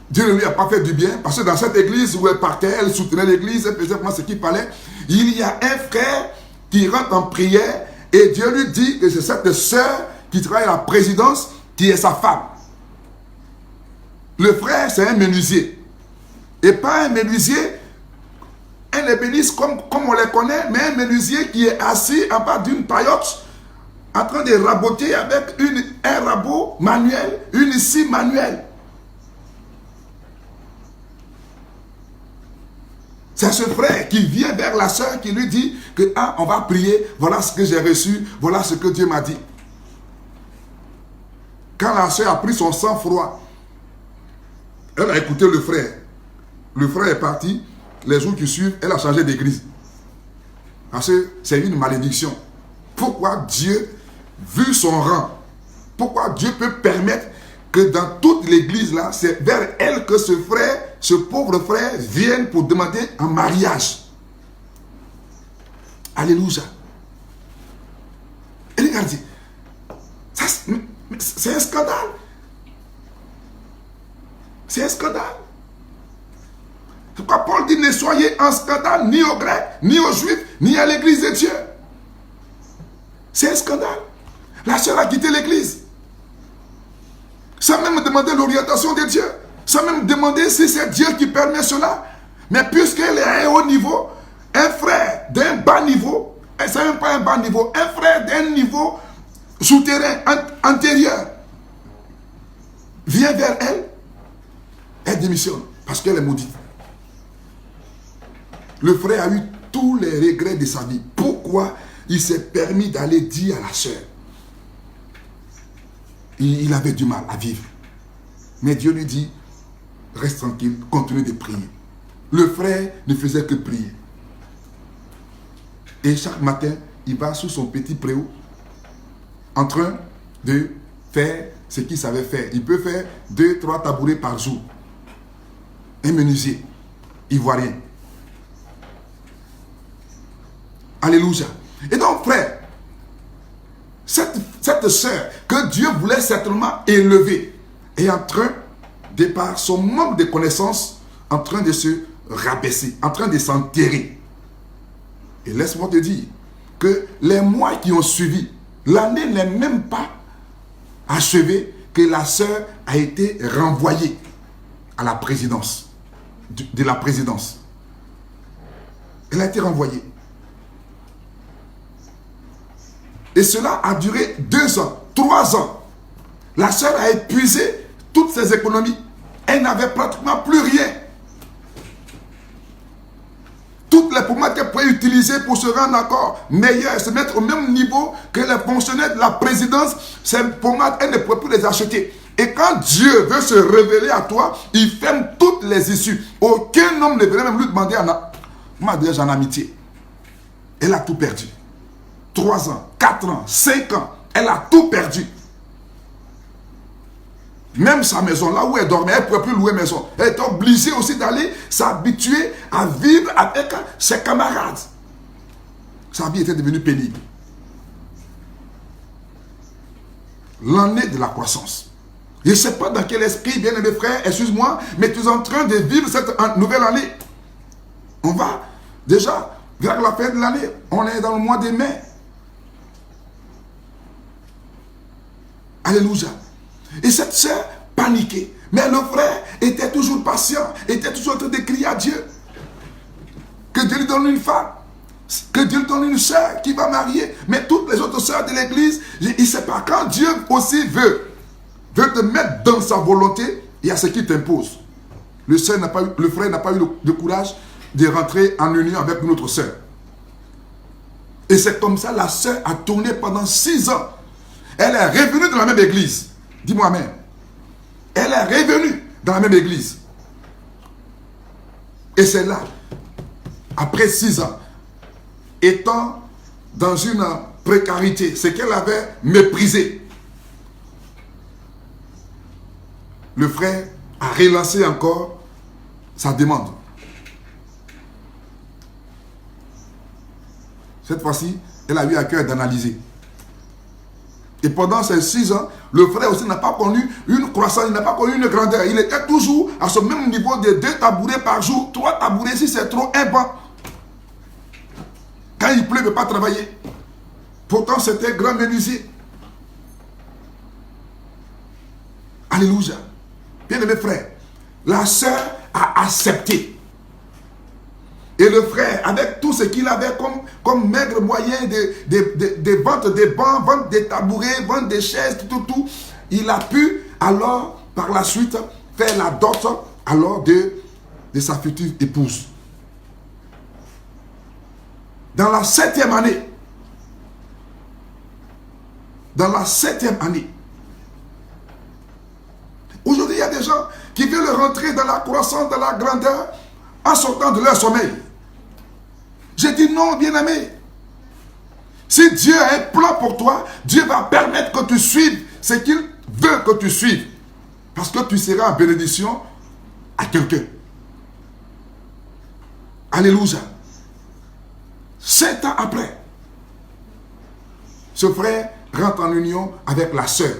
Dieu ne lui a pas fait du bien. Parce que dans cette église où elle partait, elle soutenait l'église, elle faisait vraiment ce qu'il fallait. Il y a un frère qui rentre en prière et Dieu lui dit que c'est cette sœur qui travaille à la présidence qui est sa femme. Le frère, c'est un menuisier. Et pas un menuisier, un ébéniste comme on les connaît, mais un menuisier qui est assis en bas d'une paillote, en train de raboter avec un rabot manuel, une scie manuelle. C'est ce frère qui vient vers la sœur qui lui dit que on va prier, voilà ce que j'ai reçu, voilà ce que Dieu m'a dit. Quand la sœur a pris son sang-froid, elle a écouté le frère. Le frère est parti, les jours qui suivent, elle a changé d'église. Parce que c'est une malédiction. Pourquoi Dieu, vu son rang, pourquoi Dieu peut permettre que dans toute l'église là, c'est vers elle que ce frère, ce pauvre frère, vienne pour demander un mariage. Alléluia. Et regardez, c'est un scandale. C'est un scandale. C'est pourquoi Paul dit ne soyez un scandale ni aux Grecs, ni aux Juifs, ni à l'église de Dieu. C'est un scandale. La sœur a quitté l'église. Sans même demander l'orientation de Dieu. Sans même demander si c'est Dieu qui permet cela. Mais puisqu'elle est à un haut niveau, un frère d'un bas niveau, et c'est même pas un bas niveau, un frère d'un niveau souterrain, antérieur, vient vers elle, elle démissionne parce qu'elle est maudite. Le frère a eu tous les regrets de sa vie. Pourquoi il s'est permis d'aller dire à la sœur? Il avait du mal à vivre. Mais Dieu lui dit, reste tranquille, continue de prier. Le frère ne faisait que prier. Et chaque matin, il va sous son petit préau, en train de faire ce qu'il savait faire. Il peut faire 2-3 tabourets par jour. Un menuisier, ivoirien. Alléluia. Et donc, frère, cette sœur que Dieu voulait certainement élever est en train, de par son manque de connaissances, en train de se rabaisser, en train de s'enterrer. Et laisse-moi te dire que les mois qui ont suivi, l'année n'est même pas achevée que la sœur a été renvoyée à la présidence, de la présidence. Elle a été renvoyée. Et cela a duré 2 ans, 3 ans. La sœur a épuisé toutes ses économies. Elle n'avait pratiquement plus rien. Toutes les pommades qu'elle pouvait utiliser pour se rendre encore meilleure, se mettre au même niveau que les fonctionnaires de la présidence, ces pommades, elle ne pouvait plus les acheter. Et quand Dieu veut se révéler à toi, il ferme toutes les issues. Aucun homme ne venait même lui demander en amitié. Elle a tout perdu. 3 ans, 4 ans, 5 ans, elle a tout perdu. Même sa maison, là où elle dormait, elle ne pouvait plus louer maison. Elle était obligée aussi d'aller s'habituer à vivre avec ses camarades. Sa vie était devenue pénible. L'année de la croissance. Je ne sais pas dans quel esprit, bien mes frères, excuse-moi, mais tu es en train de vivre cette nouvelle année. On va déjà vers la fin de l'année. On est dans le mois de mai. Alléluia. Et cette sœur paniquait. Mais le frère était toujours patient, était toujours en train de crier à Dieu. Que Dieu lui donne une femme. Que Dieu donne une sœur qui va marier. Mais toutes les autres sœurs de l'église, il ne sait pas. Quand Dieu aussi veut te mettre dans sa volonté, il y a ce qui t'impose. Le frère n'a pas eu le courage de rentrer en union avec une autre sœur. Et c'est comme ça, la sœur a tourné pendant 6 ans. Elle est revenue dans la même église. Dis-moi amen. Elle est revenue dans la même église. Et c'est là, après 6 ans, étant dans une précarité, ce qu'elle avait méprisé, le frère a relancé encore sa demande. Cette fois-ci, elle a eu à cœur d'analyser. Et pendant ces 6 ans, le frère aussi n'a pas connu une croissance, il n'a pas connu une grandeur. Il était toujours à ce même niveau de 2 tabourets par jour, 3 tabourets, si c'est trop, un banc. Quand il pleut, il ne peut pas travailler. Pourtant, c'était grand menuisier. Alléluia. Bien-aimé frère, la sœur a accepté. Et le frère, avec tout ce qu'il avait comme maigre moyen de vente des bancs, vente des tabourets, vente des chaises, tout, il a pu alors, par la suite, faire la dot alors de sa future épouse. Dans la 7e année, aujourd'hui, il y a des gens qui veulent rentrer dans la croissance, dans la grandeur, en sortant de leur sommeil. J'ai dit non, bien-aimé. Si Dieu a un plan pour toi, Dieu va permettre que tu suives ce qu'il veut que tu suives. Parce que tu seras en bénédiction à quelqu'un. Alléluia. 7 ans après, ce frère rentre en union avec la sœur.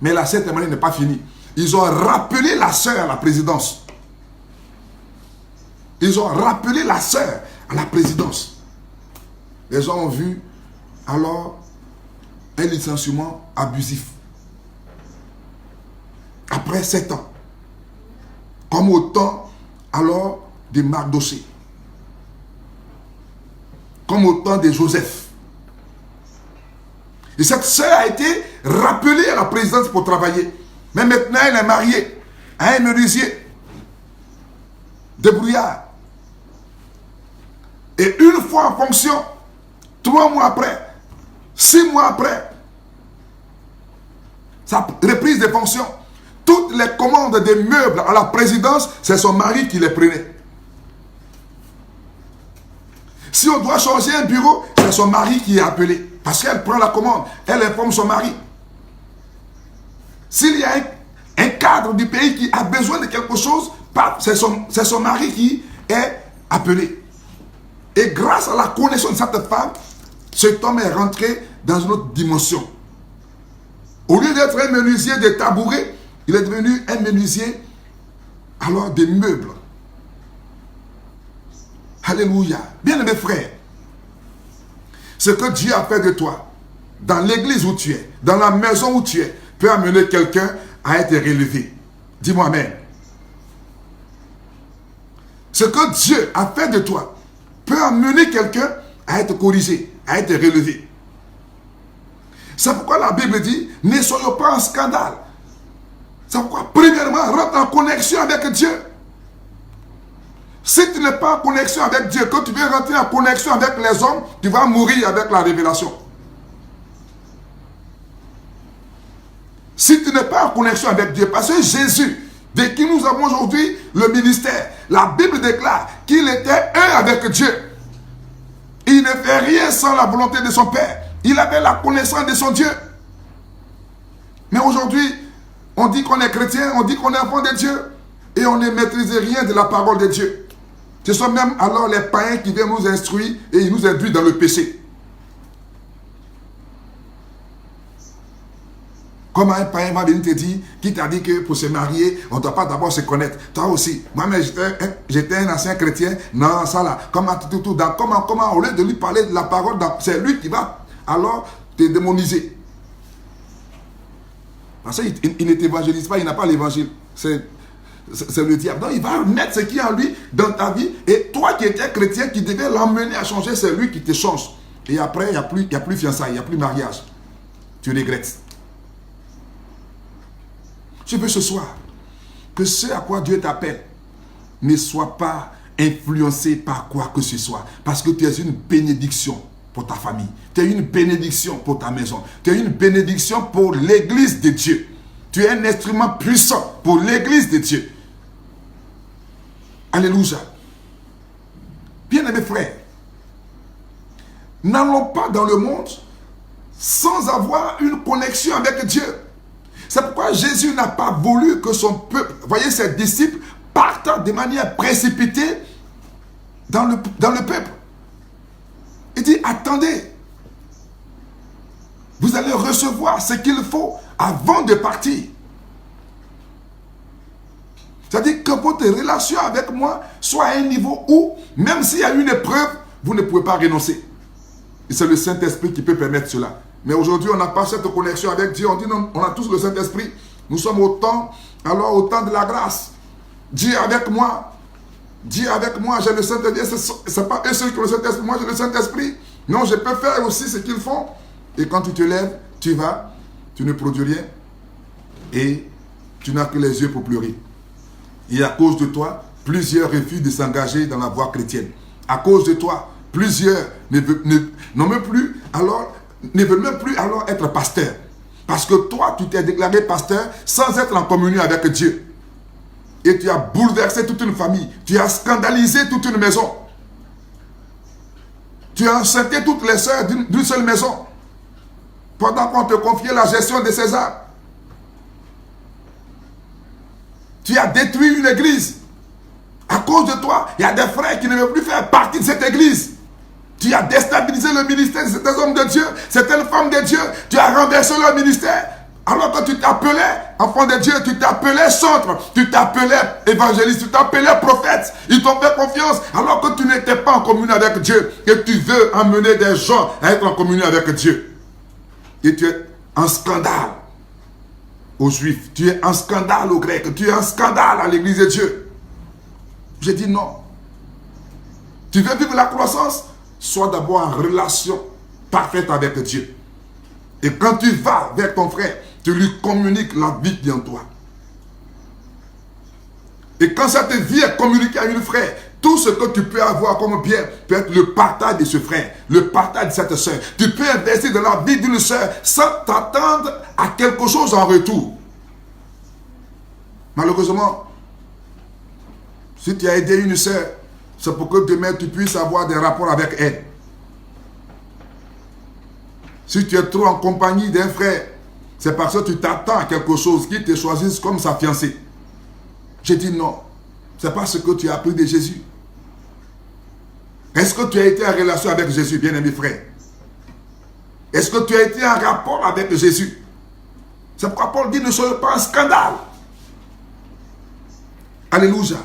Mais la 7e année n'est pas finie. Ils ont rappelé la sœur à la présidence. Ils ont rappelé la sœur à la présidence. Les gens ont vu alors un licenciement abusif. Après 7 ans. Comme au temps alors de Mardoché. Comme au temps de Joseph. Et cette sœur a été rappelée à la présidence pour travailler. Mais maintenant elle est mariée à un menuisier. Débrouillard. Et une fois en fonction, 3 mois après, 6 mois après, sa reprise de fonction, toutes les commandes des meubles à la présidence, c'est son mari qui les prenait. Si on doit changer un bureau, c'est son mari qui est appelé. Parce qu'elle prend la commande, elle informe son mari. S'il y a un cadre du pays qui a besoin de quelque chose, c'est son mari qui est appelé. Et grâce à la connaissance de cette femme, cet homme est rentré dans une autre dimension. Au lieu d'être un menuisier de tabourets, il est devenu un menuisier alors des meubles. Alléluia. Bien-aimé frère, ce que Dieu a fait de toi, dans l'église où tu es, dans la maison où tu es, peut amener quelqu'un à être relevé. Dis-moi amen. Ce que Dieu a fait de toi peut amener quelqu'un à être corrigé, à être relevé. C'est pourquoi la Bible dit, ne soyons pas en scandale. C'est pourquoi, premièrement, rentre en connexion avec Dieu. Si tu n'es pas en connexion avec Dieu, quand tu veux rentrer en connexion avec les hommes, tu vas mourir avec la révélation. Si tu n'es pas en connexion avec Dieu, parce que Jésus, de qui nous avons aujourd'hui le ministère, la Bible déclare qu'il était un avec Dieu. Il ne fait rien sans la volonté de son Père. Il avait la connaissance de son Dieu. Mais aujourd'hui, on dit qu'on est chrétien, on dit qu'on est enfant de Dieu, et on ne maîtrise rien de la parole de Dieu. Ce sont même alors les païens qui viennent nous instruire et ils nous induisent dans le péché. Comment un païen va venir te dire, qui t'a dit que pour se marier, on ne doit pas d'abord se connaître. Toi aussi, moi-même j'étais un ancien chrétien, non, ça là, comment, au lieu de lui parler de la parole, c'est lui qui va alors te démoniser. Parce qu'il ne t'évangélise pas, il n'a pas l'évangile. c'est le diable. Donc il va mettre ce qui est en lui dans ta vie. Et toi qui étais chrétien, qui devais l'emmener à changer, c'est lui qui te change. Et après, il n'y a plus fiançailles, il n'y a plus mariage. Tu regrettes. Je veux ce soir que ce à quoi Dieu t'appelle ne soit pas influencé par quoi que ce soit. Parce que tu es une bénédiction pour ta famille. Tu es une bénédiction pour ta maison. Tu es une bénédiction pour l'église de Dieu. Tu es un instrument puissant pour l'église de Dieu. Alléluia. Bien-aimés frères, n'allons pas dans le monde sans avoir une connexion avec Dieu. C'est pourquoi Jésus n'a pas voulu que son peuple, voyez, ses disciples partent de manière précipitée dans le peuple. Il dit, attendez, vous allez recevoir ce qu'il faut avant de partir. C'est-à-dire que votre relation avec moi soit à un niveau où, même s'il y a une épreuve, vous ne pouvez pas renoncer. Et c'est le Saint-Esprit qui peut permettre cela. Mais aujourd'hui, on n'a pas cette connexion avec Dieu. On dit non, on a tous le Saint-Esprit. Nous sommes au temps de la grâce. Dieu avec moi. Dieu avec moi, j'ai le Saint-Esprit. Ce n'est pas eux ceux qui ont le Saint-Esprit. Moi, j'ai le Saint-Esprit. Non, je peux faire aussi ce qu'ils font. Et quand tu te lèves, tu vas, tu ne produis rien. Et tu n'as que les yeux pour pleurer. Et à cause de toi, plusieurs refusent de s'engager dans la voie chrétienne. À cause de toi, plusieurs ne veulent même plus être pasteur. Parce que toi, tu t'es déclaré pasteur sans être en communion avec Dieu. Et tu as bouleversé toute une famille. Tu as scandalisé toute une maison. Tu as enceinté toutes les sœurs d'une seule maison. Pendant qu'on te confiait la gestion de César. Tu as détruit une église. À cause de toi, il y a des frères qui ne veulent plus faire partie de cette église. Tu as déstabilisé le ministère de certains hommes de Dieu, certaines femmes de Dieu. Tu as renversé leur ministère. Alors que tu t'appelais enfant de Dieu, tu t'appelais chantre, tu t'appelais évangéliste, tu t'appelais prophète. Ils t'ont fait confiance alors que tu n'étais pas en communion avec Dieu. Et tu veux amener des gens à être en communion avec Dieu. Et tu es en scandale aux Juifs. Tu es en scandale aux Grecs. Tu es en scandale à l'église de Dieu. J'ai dit non. Tu veux vivre la croissance? Sois d'abord en relation parfaite avec Dieu. Et quand tu vas vers ton frère, tu lui communiques la vie qui est en toi. Et quand cette vie est communiquée à une frère, tout ce que tu peux avoir comme bien peut être le partage de ce frère, le partage de cette soeur. Tu peux investir dans la vie d'une soeur sans t'attendre à quelque chose en retour. Malheureusement, si tu as aidé une soeur, c'est pour que demain tu puisses avoir des rapports avec elle. Si tu es trop en compagnie d'un frère, c'est parce que tu t'attends à quelque chose qui te choisisse comme sa fiancée. J'ai dit non. C'est pas ce que tu as appris de Jésus. Est-ce que tu as été en relation avec Jésus, bien-aimé frère? Est-ce que tu as été en rapport avec Jésus? C'est pourquoi Paul dit ne soyez pas un scandale. Alléluia.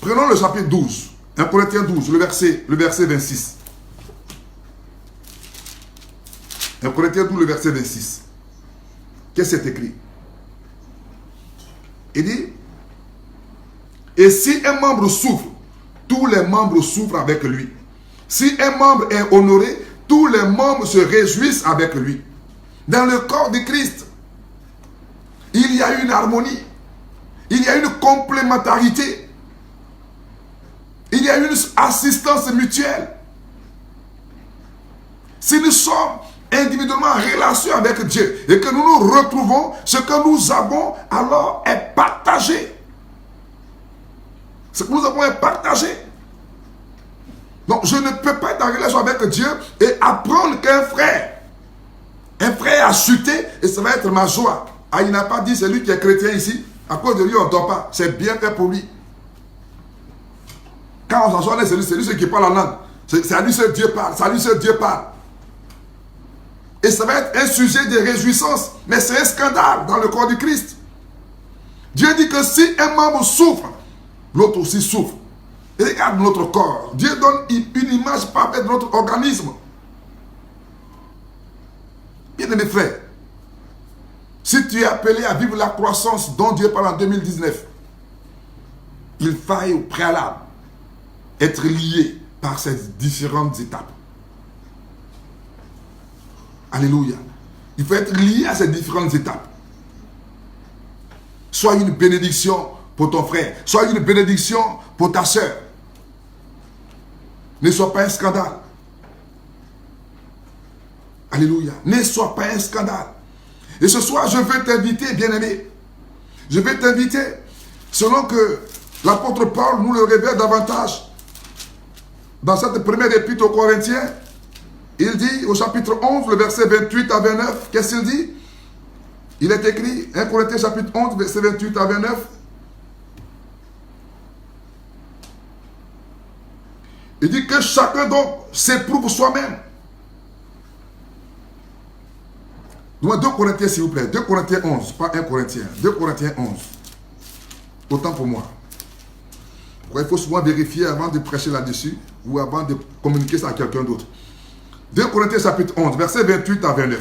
Prenons le chapitre 12. 1 Corinthiens 12, le verset 26. 1 Corinthiens 12, le verset 26. Qu'est-ce que c'est écrit? Il dit, et si un membre souffre, tous les membres souffrent avec lui. Si un membre est honoré, tous les membres se réjouissent avec lui. Dans le corps de Christ, il y a une harmonie. Il y a une complémentarité. Il y a une assistance mutuelle. Si nous sommes individuellement en relation avec Dieu et que nous nous retrouvons, ce que nous avons alors est partagé. Ce que nous avons est partagé. Donc je ne peux pas être en relation avec Dieu et apprendre qu'un frère a chuté et ça va être ma joie. Ah, il n'a pas dit c'est lui qui est chrétien ici. À cause de lui, on ne dort pas. C'est bien fait pour lui. Quand on s'en sort, c'est lui qui parle en langue. C'est à lui seul Dieu parle. C'est à lui seul Dieu parle. Et ça va être un sujet de réjouissance. Mais c'est un scandale dans le corps du Christ. Dieu dit que si un membre souffre, l'autre aussi souffre. Et regarde notre corps. Dieu donne une image parfaite de notre organisme. Bien aimé frère, si tu es appelé à vivre la croissance dont Dieu parle en 2019, il faille au préalable être lié par ces différentes étapes. Alléluia. Il faut être lié à ces différentes étapes. Sois une bénédiction pour ton frère. Sois une bénédiction pour ta soeur. Ne sois pas un scandale. Alléluia. Ne sois pas un scandale. Et ce soir, je veux t'inviter, bien-aimé. Je vais t'inviter, selon que l'apôtre Paul nous le révèle davantage, dans cette première épître aux Corinthiens, il dit au chapitre 11, le verset 28 à 29, qu'est-ce qu'il dit? Il est écrit, 1 Corinthiens chapitre 11, verset 28 à 29. Il dit que chacun donc s'éprouve soi-même. 2 Corinthiens s'il vous plaît, 2 Corinthiens 11, pas 1 Corinthiens, 2 Corinthiens 11. Autant pour moi. Il faut souvent vérifier avant de prêcher là-dessus ou avant de communiquer ça à quelqu'un d'autre. 2 Corinthiens chapitre 11, verset 28 à 29.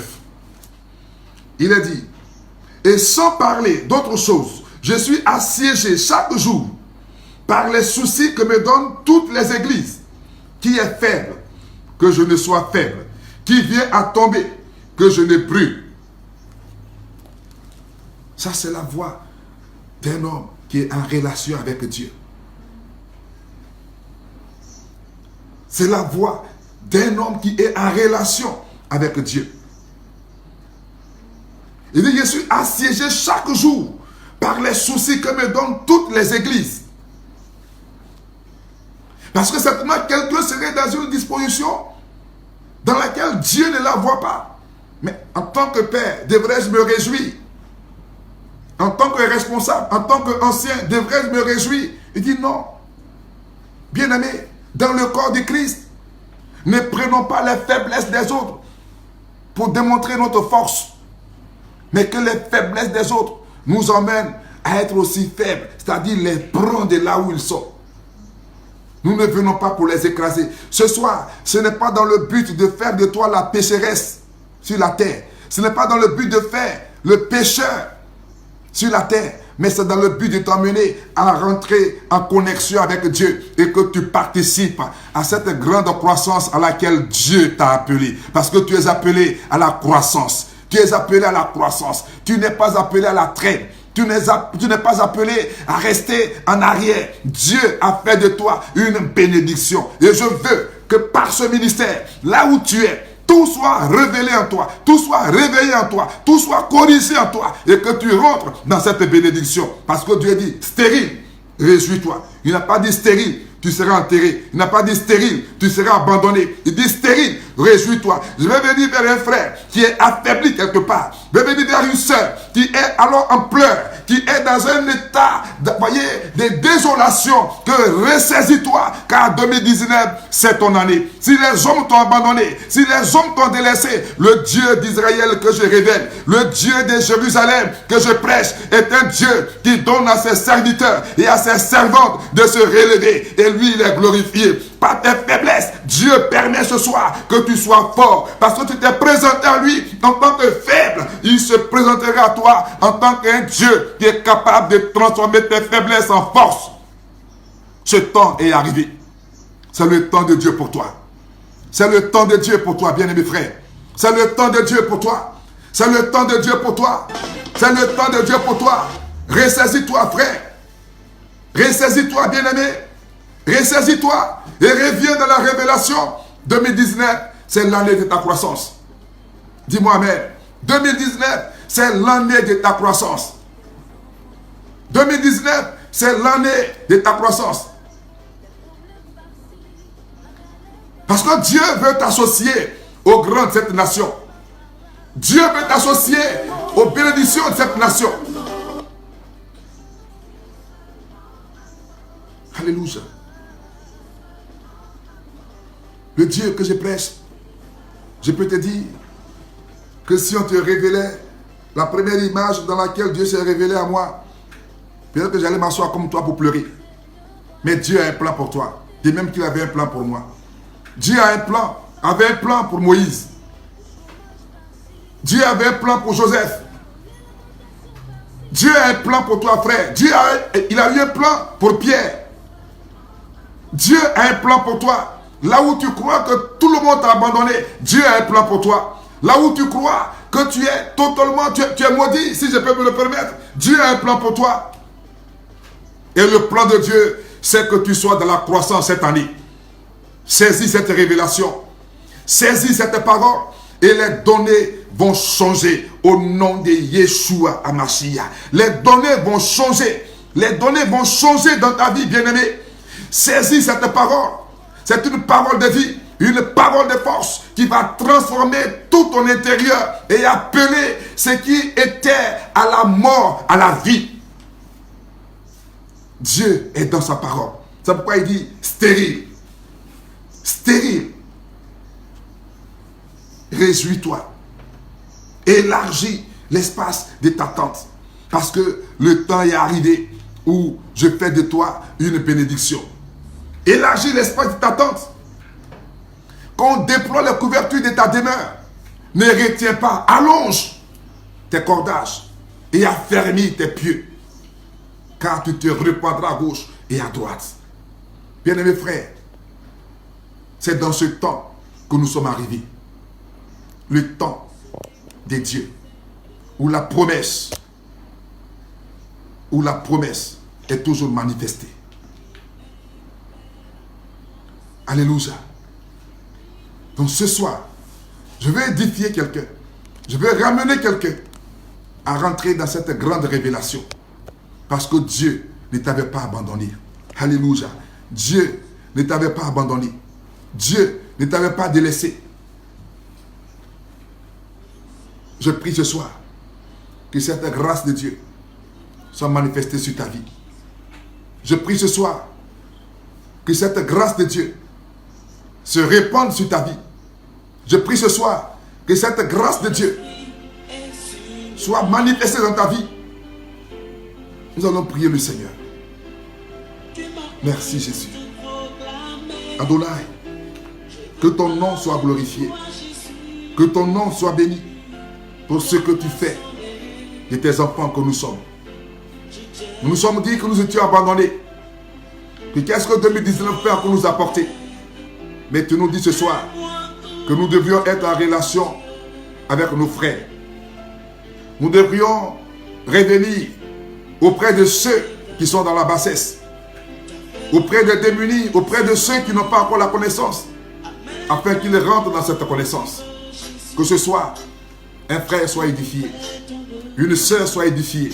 Il est dit, et sans parler d'autre chose, je suis assiégé chaque jour par les soucis que me donnent toutes les églises. Qui est faible, que je ne sois faible. Qui vient à tomber, que je ne brûle. Ça, c'est la voix d'un homme qui est en relation avec Dieu. C'est la voix d'un homme qui est en relation avec Dieu. Il dit, je suis assiégé chaque jour par les soucis que me donnent toutes les églises. Parce que certainement quelqu'un serait dans une disposition dans laquelle Dieu ne la voit pas. Mais en tant que père, devrais-je me réjouir? En tant que responsable, en tant qu'ancien, devrais-je me réjouir? Il dit non. Bien-aimé, dans le corps de Christ, ne prenons pas les faiblesses des autres pour démontrer notre force. Mais que les faiblesses des autres nous emmènent à être aussi faibles. C'est-à-dire les prendre de là où ils sont. Nous ne venons pas pour les écraser. Ce soir, ce n'est pas dans le but de faire de toi la pécheresse sur la terre. Ce n'est pas dans le but de faire le pécheur sur la terre. Mais c'est dans le but de t'emmener à rentrer en connexion avec Dieu et que tu participes à cette grande croissance à laquelle Dieu t'a appelé. Parce que tu es appelé à la croissance. Tu es appelé à la croissance. Tu n'es pas appelé à la traîne. Tu n'es pas appelé à rester en arrière. Dieu a fait de toi une bénédiction. Et je veux que par ce ministère, là où tu es, tout soit révélé en toi, tout soit réveillé en toi, tout soit corrigé en toi et que tu rentres dans cette bénédiction. Parce que Dieu dit, stérile, réjouis-toi. Il n'a pas dit stérile, tu seras enterré. Il n'a pas dit stérile, tu seras abandonné. Il dit stérile, réjouis-toi. Je vais venir vers un frère qui est affaibli quelque part. Je vais venir vers une sœur qui est alors en pleurs, qui est dans un état de désolation, que ressaisis-toi, car 2019, c'est ton année. Si les hommes t'ont abandonné, si les hommes t'ont délaissé, le Dieu d'Israël que je révèle, le Dieu de Jérusalem que je prêche, est un Dieu qui donne à ses serviteurs et à ses servantes de se relever. Et lui, il est glorifié. Par tes faiblesses, Dieu permet ce soir que tu sois fort. Parce que tu t'es présenté à lui en tant que faible. Il se présentera à toi en tant qu'un Dieu qui est capable de transformer tes faiblesses en force. Ce temps est arrivé. C'est le temps de Dieu pour toi. C'est le temps de Dieu pour toi, bien-aimé frère. C'est le temps de Dieu pour toi. C'est le temps de Dieu pour toi. C'est le temps de Dieu pour toi. Ressaisis-toi, frère. Ressaisis-toi, bien-aimé. Ressaisis-toi et reviens dans la révélation. 2019, c'est l'année de ta croissance. Dis-moi amen. 2019, c'est l'année de ta croissance. 2019, c'est l'année de ta croissance. Parce que Dieu veut t'associer aux grands de cette nation. Dieu veut t'associer aux bénédictions de cette nation. Alléluia. Le Dieu que je prêche, je peux te dire que si on te révélait la première image dans laquelle Dieu s'est révélé à moi, peut-être que j'allais m'asseoir comme toi pour pleurer. Mais Dieu a un plan pour toi. Et même qu'il avait un plan pour moi. Dieu a un plan, avait un plan pour Moïse. Dieu avait un plan pour Joseph. Dieu a un plan pour toi, frère. Il a eu un plan pour Pierre. Dieu a un plan pour toi. Là où tu crois que tout le monde t'a abandonné, Dieu a un plan pour toi. Là où tu crois que tu es totalement, tu es maudit, si je peux me le permettre, Dieu a un plan pour toi. Et le plan de Dieu, c'est que tu sois dans la croissance cette année. Saisis cette révélation. Saisis cette parole. Et les données vont changer au nom de Yeshua Hamashiach. Les données vont changer. Les données vont changer dans ta vie, bien-aimé. Saisis cette parole. C'est une parole de vie, une parole de force qui va transformer tout ton intérieur et appeler ce qui était à la mort à la vie. Dieu est dans sa parole. C'est pourquoi il dit stérile. Stérile. Réjouis-toi. Élargis l'espace de ta tente. Parce que le temps est arrivé où je fais de toi une bénédiction. Élargis l'espace de ta tente. Quand on déploie la couverture de ta demeure, ne retiens pas, allonge tes cordages et affermis tes pieds. Car tu te répandras à gauche et à droite. Bien-aimés frères, c'est dans ce temps que nous sommes arrivés. Le temps de Dieu, où la promesse est toujours manifestée. Alléluia. Donc ce soir, je vais édifier quelqu'un. Je vais ramener quelqu'un à rentrer dans cette grande révélation. Parce que Dieu ne t'avait pas abandonné. Alléluia. Dieu ne t'avait pas abandonné. Dieu ne t'avait pas délaissé. Je prie ce soir que cette grâce de Dieu soit manifestée sur ta vie. Je prie ce soir que cette grâce de Dieu se répande sur ta vie. Je prie ce soir que cette grâce de Dieu soit manifestée dans ta vie. Nous allons prier le Seigneur. Merci Jésus. Adonai, que ton nom soit glorifié. Que ton nom soit béni pour ce que tu fais de tes enfants que nous sommes. Nous nous sommes dit que nous étions abandonnés. Que qu'est-ce que 2019 fait pour nous apporter? Mais tu nous dis ce soir que nous devions être en relation avec nos frères. Nous devrions revenir auprès de ceux qui sont dans la bassesse, auprès des démunis, auprès de ceux qui n'ont pas encore la connaissance, afin qu'ils rentrent dans cette connaissance. Que ce soit un frère soit édifié, une sœur soit édifiée,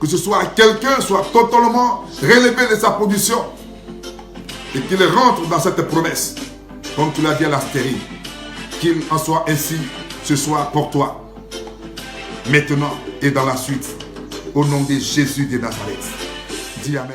que ce soit quelqu'un soit totalement relevé de sa position et qu'il rentre dans cette promesse, comme tu l'as dit à la stérile, qu'il en soit ainsi ce soir pour toi, maintenant et dans la suite, au nom de Jésus de Nazareth. Dis Amen.